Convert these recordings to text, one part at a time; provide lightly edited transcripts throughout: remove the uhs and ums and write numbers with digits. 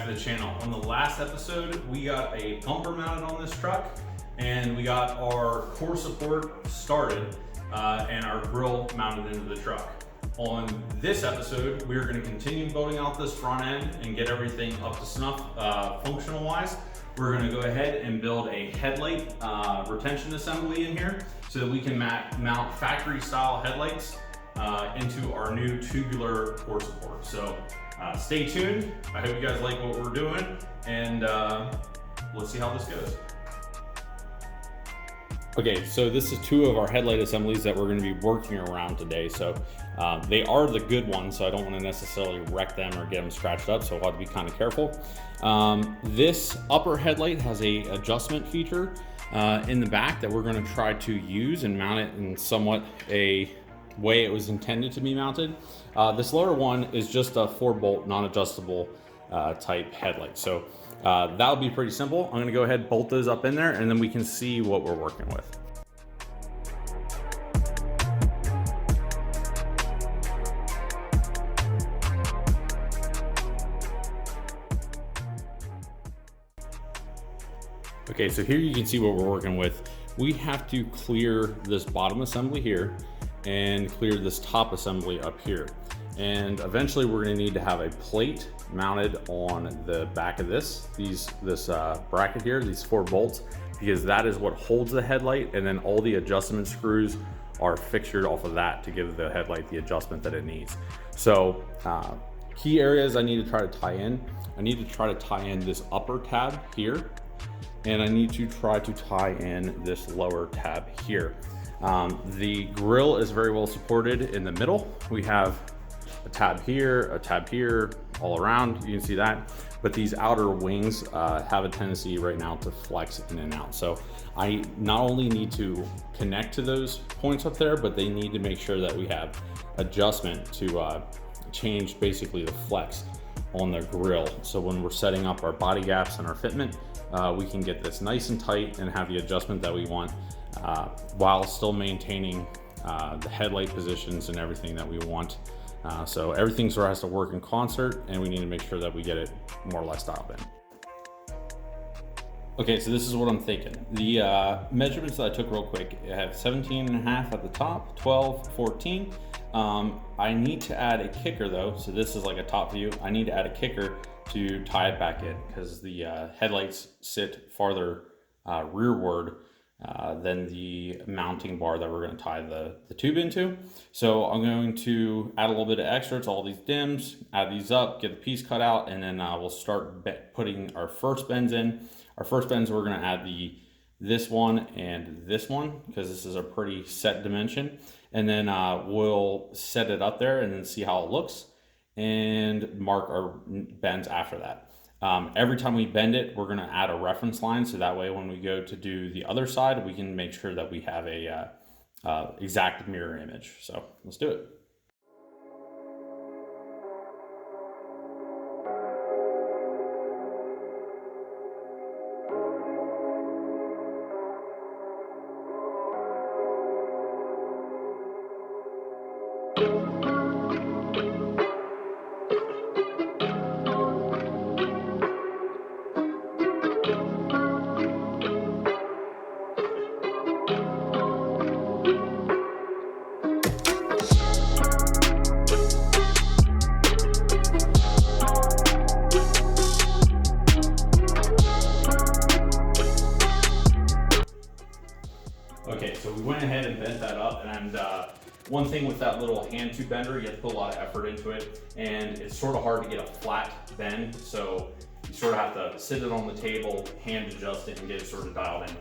to the channel. On the last episode, we got a bumper mounted on this truck and we got our core support started and our grill mounted into the truck. On this episode, we're going to continue building out this front end and get everything up to snuff functional wise. We're going to go ahead and build a headlight retention assembly in here so that we can mount factory style headlights into our new tubular core support. So stay tuned. I hope you guys like what we're doing, and let's see how this goes. Okay, so this is two of our headlight assemblies that we're going to be working around today. So they are the good ones, so I don't want to necessarily wreck them or get them scratched up, so I'll have to be kind of careful. This upper headlight has a adjustment feature in the back that we're going to try to use and mount it in somewhat a way it was intended to be mounted. This lower one is just a 4-bolt non-adjustable type headlight. So that'll be pretty simple. I'm gonna go ahead and bolt those up in there and then we can see what we're working with. Okay, so here you can see what we're working with. We have to clear this bottom assembly here and clear this top assembly up here. And eventually we're gonna need to have a plate mounted on the back of this bracket here, these 4 bolts, because that is what holds the headlight, and then all the adjustment screws are fixtured off of that to give the headlight the adjustment that it needs. So key areas I need to try to tie in. I need to try to tie in this upper tab here, and I need to try to tie in this lower tab here. The grill is very well supported in the middle. We have a tab here, all around, you can see that. But these outer wings have a tendency right now to flex in and out. So I not only need to connect to those points up there, but they need to make sure that we have adjustment to change basically the flex on the grill. So when we're setting up our body gaps and our fitment, we can get this nice and tight and have the adjustment that we want while still maintaining the headlight positions and everything that we want. So everything sort of has to work in concert, and we need to make sure that we get it more or less dialed in. Okay, so this is what I'm thinking. The measurements that I took real quick, I have 17.5 at the top, 12, 14. I need to add a kicker though, so this is like a top view. I need to add a kicker to tie it back in because the headlights sit farther rearward than the mounting bar that we're going to tie the tube into. So I'm going to add a little bit of extra to all these dims, add these up, get the piece cut out, and then we'll start putting our first bends in. Our first bends, we're going to add this one and this one because this is a pretty set dimension. And then we'll set it up there and then see how it looks and mark our bends after that. Every time we bend it, we're going to add a reference line, so that way when we go to do the other side, we can make sure that we have a exact mirror image. So let's do it. Okay, so we went ahead and bent that up, and one thing with that little hand tube bender, you have to put a lot of effort into it, and it's sort of hard to get a flat bend, so you sort of have to sit it on the table, hand adjust it, and get it sort of dialed in.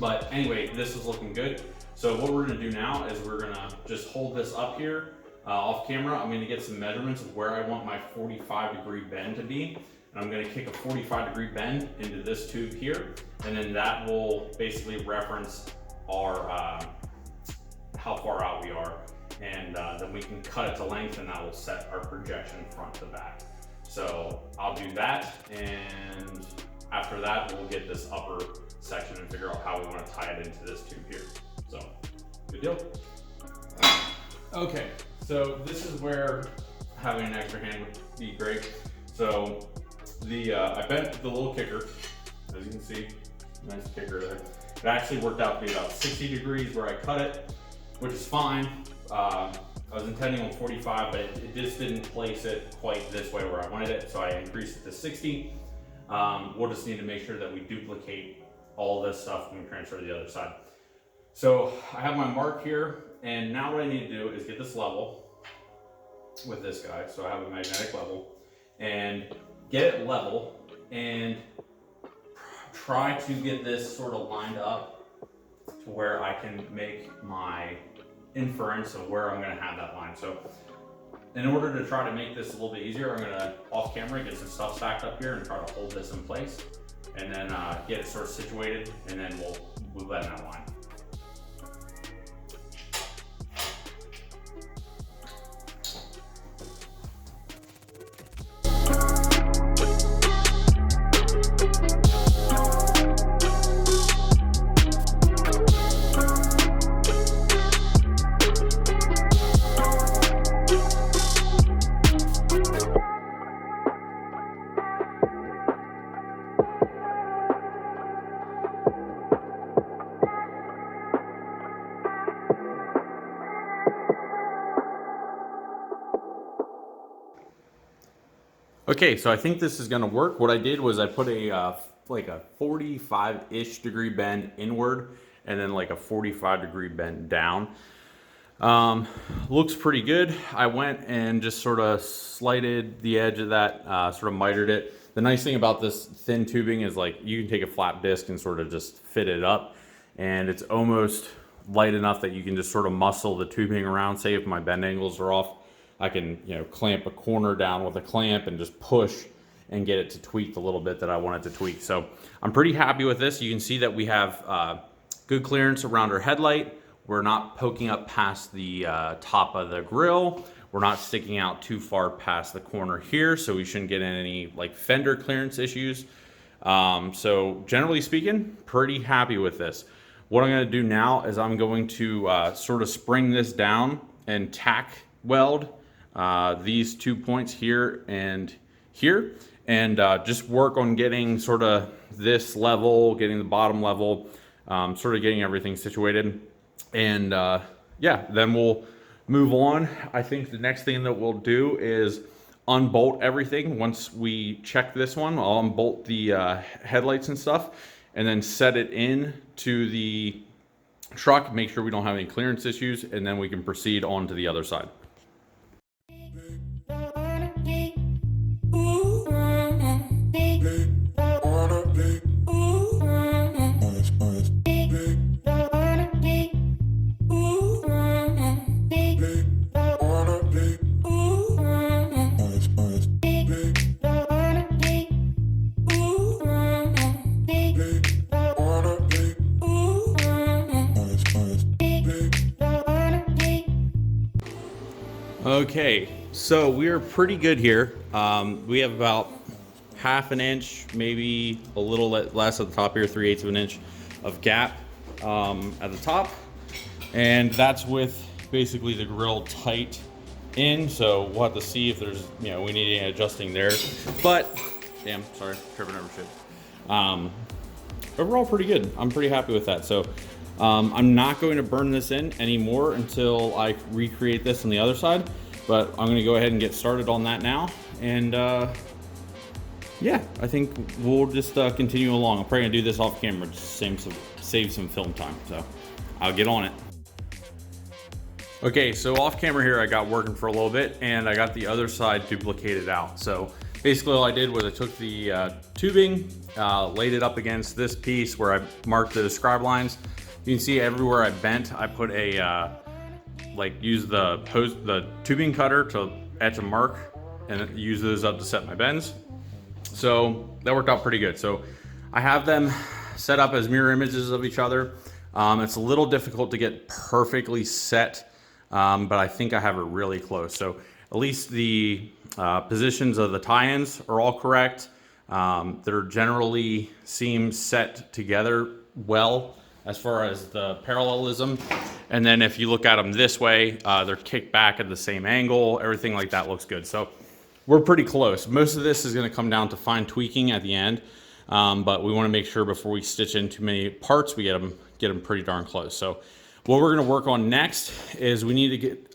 But anyway, this is looking good. So what we're gonna do now is we're gonna just hold this up here off camera. I'm gonna get some measurements of where I want my 45-degree bend to be. And I'm gonna kick a 45-degree bend into this tube here, and then that will basically reference our how far out we are, and then we can cut it to length, and that will set our projection front to back. So I'll do that, and after that we'll get this upper section and figure out how we want to tie it into this tube here. So good deal. Okay, so this is where having an extra hand would be great. So I bent the little kicker, as you can see, nice kicker there. It actually worked out to be about 60 degrees where I cut it, which is fine. I was intending on 45, but it just didn't place it quite this way where I wanted it, so I increased it to 60. We'll just need to make sure that we duplicate all this stuff when we transfer to the other side. So I have my mark here, and now what I need to do is get this level with this guy. So I have a magnetic level, and get it level, and try to get this sort of lined up to where I can make my inference of where I'm going to have that line. So in order to try to make this a little bit easier, I'm going to off camera get some stuff stacked up here and try to hold this in place, and then get it sort of situated, and then we'll move that in that line. Okay, so I think this is gonna work. What I did was I put a like a 45-ish degree bend inward, and then like a 45-degree bend down. Looks pretty good. I went and just sort of slighted the edge of that, sort of mitered it. The nice thing about this thin tubing is like you can take a flat disc and sort of just fit it up, and it's almost light enough that you can just sort of muscle the tubing around. Say if my bend angles are off, I can, you know, clamp a corner down with a clamp and just push and get it to tweak the little bit that I want it to tweak. So I'm pretty happy with this. You can see that we have good clearance around our headlight. We're not poking up past the top of the grill. We're not sticking out too far past the corner here, so we shouldn't get any like fender clearance issues. So generally speaking, pretty happy with this. What I'm gonna do now is I'm going to sort of spring this down and tack weld these 2 points here and here, and just work on getting sort of this level, getting the bottom level, sort of getting everything situated. And yeah, then we'll move on. I think the next thing that we'll do is unbolt everything. Once we check this one, I'll unbolt the headlights and stuff, and then set it in to the truck, make sure we don't have any clearance issues, and then we can proceed on to the other side. Okay, so we're pretty good here. We have about ½ an inch, maybe a little less at the top here, 3/8 of an inch of gap at the top. And that's with basically the grill tight in. So we'll have to see if there's, you know, we need any adjusting there. But, damn, sorry, tripping over shit. Overall pretty good. I'm pretty happy with that. So I'm not going to burn this in anymore until I recreate this on the other side, but I'm going to go ahead and get started on that now. And yeah, I think we'll just continue along. I'm probably gonna do this off camera, just save some film time. So I'll get on it. Okay, so off camera here, I got working for a little bit, and I got the other side duplicated out. So basically all I did was I took the tubing, laid it up against this piece where I marked the describe lines. You can see everywhere I bent, I put a, use the tubing cutter to etch a mark and use those up to set my bends. So that worked out pretty good. So I have them set up as mirror images of each other. It's a little difficult to get perfectly set, but I think I have it really close. So at least the positions of the tie-ins are all correct. They're generally seem set together well as far as the parallelism. And then if you look at them this way, they're kicked back at the same angle. Everything like that looks good. So we're pretty close. Most of this is going to come down to fine tweaking at the end, but we want to make sure before we stitch in too many parts, we get them pretty darn close. So what we're going to work on next is we need to get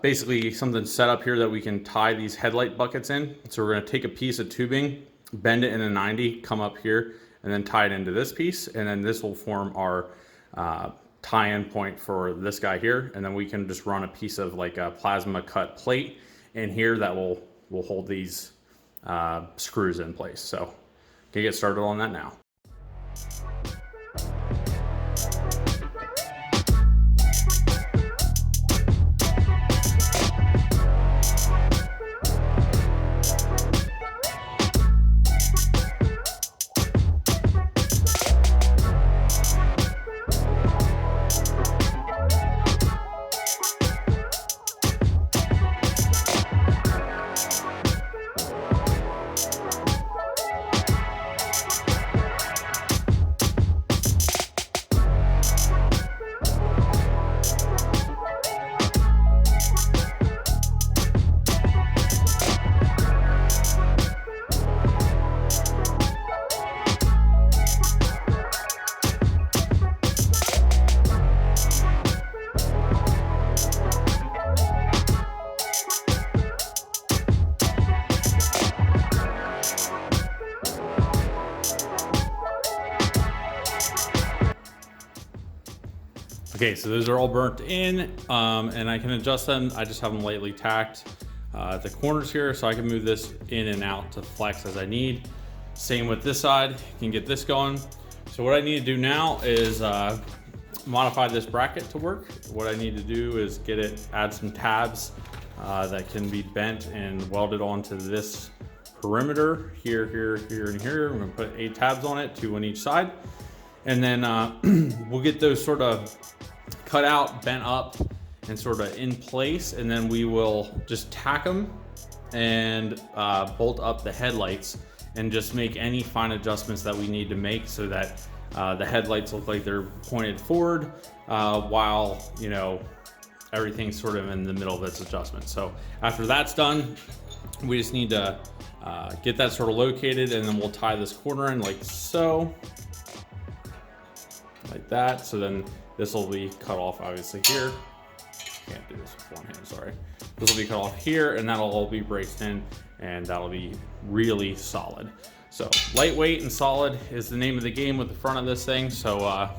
basically something set up here that we can tie these headlight buckets in. So we're going to take a piece of tubing, bend it in a 90, come up here, and then tie it into this piece, and then this will form our tie-in point for this guy here, and then we can just run a piece of like a plasma cut plate in here that will hold these screws in place. So can get started on that now. Okay, so those are all burnt in, and I can adjust them. I just have them lightly tacked at the corners here, so I can move this in and out to flex as I need. Same with this side, can get this going. So what I need to do now is modify this bracket to work. What I need to do is add some tabs that can be bent and welded onto this perimeter here, here, and here. I'm gonna put 8 tabs on it, 2 on each side. And then we'll get those sort of cut out, bent up, and sort of in place. And then we will just tack them and bolt up the headlights and just make any fine adjustments that we need to make so that the headlights look like they're pointed forward while, you know, everything's sort of in the middle of its adjustment. So after that's done, we just need to get that sort of located, and then we'll tie this corner in like so. Like that. So then this will be cut off obviously here. Can't do this with one hand, sorry. This will be cut off here, and that'll all be braced in, and that'll be really solid. So lightweight and solid is the name of the game with the front of this thing. So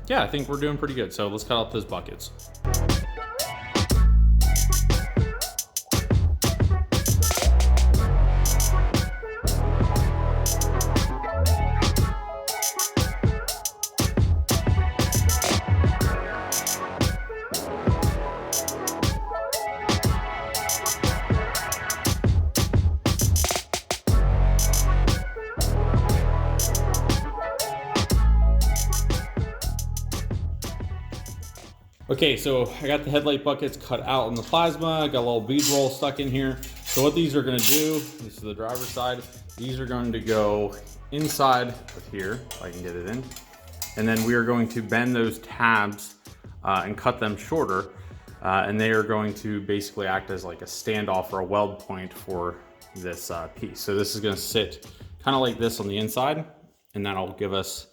yeah, I think we're doing pretty good. So let's cut off those buckets. Okay, so I got the headlight buckets cut out in the plasma. I got a little bead roll stuck in here. So what these are gonna do, this is the driver's side, these are going to go inside of here, if I can get it in. And then we are going to bend those tabs and cut them shorter. And they are going to basically act as like a standoff or a weld point for this piece. So this is gonna sit kind of like this on the inside, and that'll give us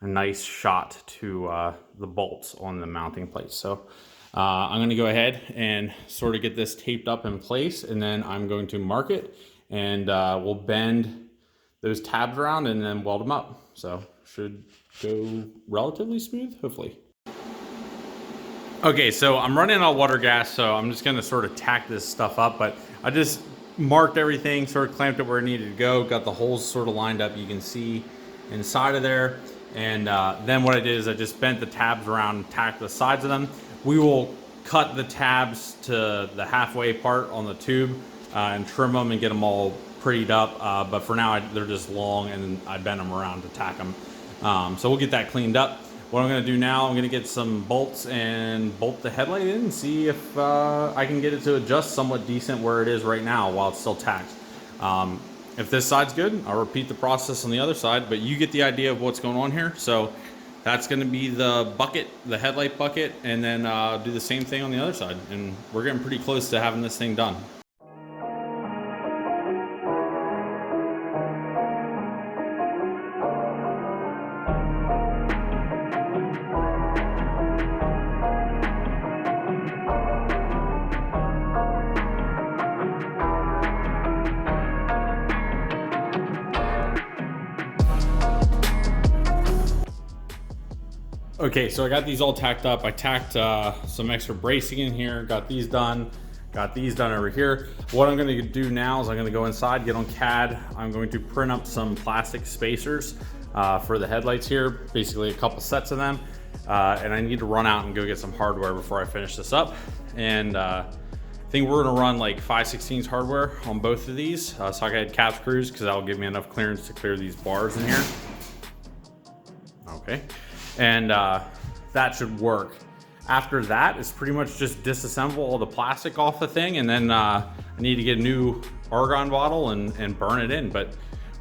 a nice shot to the bolts on the mounting plate. So I'm gonna go ahead and sort of get this taped up in place, and then I'm going to mark it, and we'll bend those tabs around and then weld them up. So should go relatively smooth, hopefully. Okay, so I'm running out of water gas, so I'm just gonna sort of tack this stuff up, but I just marked everything, sort of clamped it where it needed to go, got the holes sort of lined up, you can see inside of there. And then what I did is I just bent the tabs around and tacked the sides of them. We will cut the tabs to the halfway part on the tube and trim them and get them all prettied up. But for now, they're just long, and I bent them around to tack them. So we'll get that cleaned up. What I'm gonna do now, I'm gonna get some bolts and bolt the headlight in and see if I can get it to adjust somewhat decent where it is right now while it's still tacked. If this side's good, I'll repeat the process on the other side, but you get the idea of what's going on here. So that's gonna be the bucket, the headlight bucket, and then do the same thing on the other side. And we're getting pretty close to having this thing done. Okay, so I got these all tacked up. I tacked some extra bracing in here, got these done over here. What I'm gonna do now is I'm gonna go inside, get on CAD. I'm going to print up some plastic spacers for the headlights here, basically a couple sets of them. And I need to run out and go get some hardware before I finish this up. And I think we're gonna run like 5/16 hardware on both of these. So I got cap screws because that'll give me enough clearance to clear these bars in here. Okay. And that should work. After that, it's pretty much just disassemble all the plastic off the thing, and then I need to get a new argon bottle and burn it in, but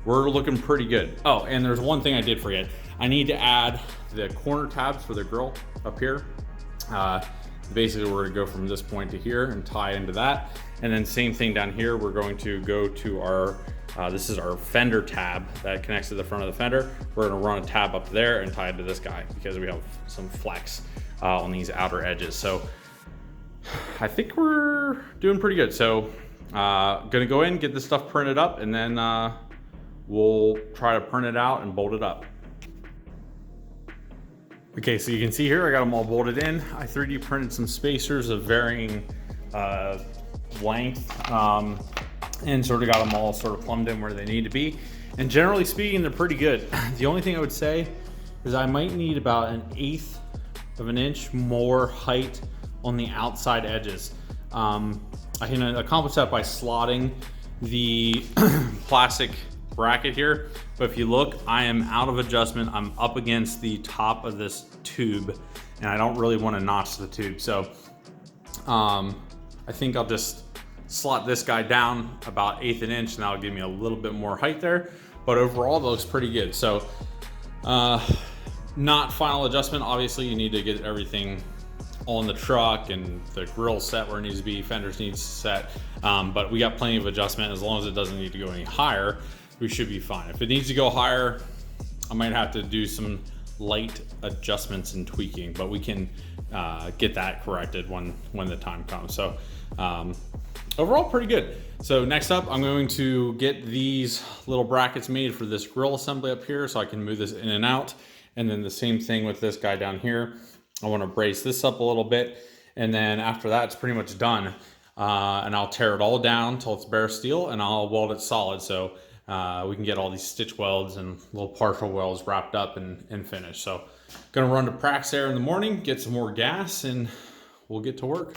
we're looking pretty good. Oh, and there's one thing I did forget. I need to add the corner tabs for the grill up here. Basically, we're gonna go from this point to here and tie into that. And then same thing down here, we're going to go to our, this is our fender tab that connects to the front of the fender. We're gonna run a tab up there and tie it to this guy because we have some flex on these outer edges. So I think we're doing pretty good. So gonna go in, get this stuff printed up, and then we'll try to print it out and bolt it up. Okay, so you can see here, I got them all bolted in. I 3D printed some spacers of varying length and sort of got them all sort of plumbed in where they need to be. And generally speaking, they're pretty good. The only thing I would say is I might need about 1/8 of an inch more height on the outside edges. I can accomplish that by slotting the plastic bracket here, but if you look, I am out of adjustment. I'm up against the top of this tube and I don't really want to notch the tube. So I think I'll just slot this guy down about 1/8 an inch and that'll give me a little bit more height there. But overall, that looks pretty good. So not final adjustment. Obviously, you need to get everything on the truck and the grill set where it needs to be, fenders needs set. But we got plenty of adjustment. As long as it doesn't need to go any higher, we should be fine. If it needs to go higher, I might have to do some light adjustments and tweaking, but we can get that corrected when the time comes. So overall, pretty good. So next up, I'm going to get these little brackets made for this grill assembly up here so I can move this in and out. And then the same thing with this guy down here. I want to brace this up a little bit. And then after that, it's pretty much done. And I'll tear it all down until it's bare steel and I'll weld it solid. So we can get all these stitch welds and little partial welds wrapped up and finished. So gonna run to Prax there in the morning, get some more gas, and we'll get to work.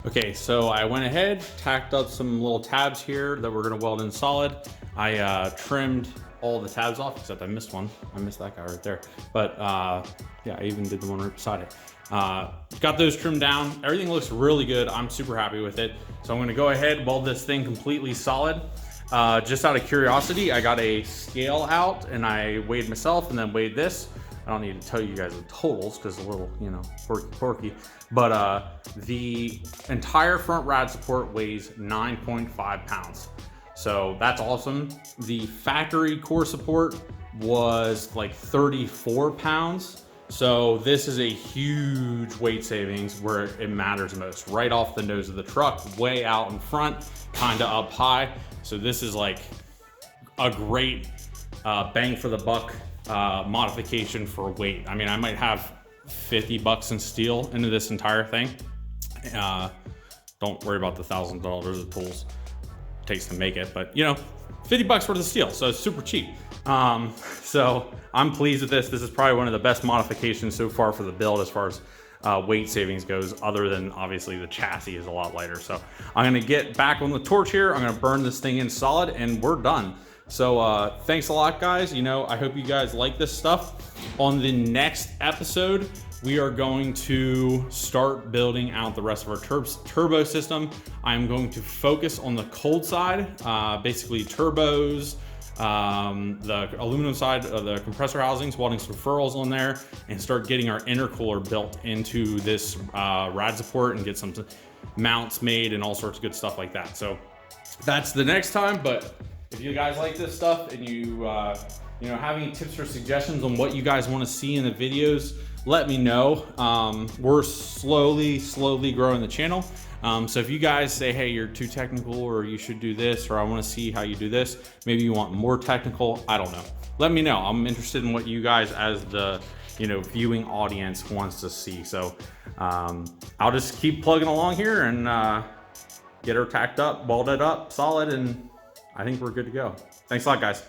Okay, so I went ahead, tacked up some little tabs here that we're gonna weld in solid. I trimmed all the tabs off, except I missed one. I missed that guy right there. But yeah, I even did the one right beside it. Got those trimmed down. Everything looks really good. I'm super happy with it. So I'm gonna go ahead, weld this thing completely solid. Just out of curiosity, I got a scale out and I weighed myself and then weighed this. I don't need to tell you guys the totals because a little, you know, porky. But the entire front rad support weighs 9.5 pounds. So that's awesome. The factory core support was like 34 pounds. So this is a huge weight savings where it matters most. Right off the nose of the truck, way out in front, kind of up high. So this is like a great bang for the buck modification for weight. I mean, I might have 50 bucks in steel into this entire thing. Don't worry about the $1,000 of tools it takes to make it, but you know, 50 bucks worth of steel, so it's super cheap. So I'm pleased with this. This is probably one of the best modifications so far for the build as far as weight savings goes, other than obviously the chassis is a lot lighter. So I'm gonna get back on the torch here. I'm gonna burn this thing in solid and we're done. So thanks a lot, guys. You know, I hope you guys like this stuff. On the next episode, we are going to start building out the rest of our turbo system. I'm going to focus on the cold side, basically turbos, the aluminum side of the compressor housings, welding some furrows on there, and start getting our intercooler built into this rad support and get some mounts made and all sorts of good stuff like that. So that's the next time, but if you guys like this stuff and you you know, have any tips or suggestions on what you guys want to see in the videos, let me know. We're slowly growing the channel. So if you guys say, hey, you're too technical, or you should do this, or I want to see how you do this, maybe you want more technical, I don't know. Let me know. I'm interested in what you guys as the, you know, viewing audience wants to see. So I'll just keep plugging along here and get her tacked up, welded up, solid, and I think we're good to go. Thanks a lot, guys.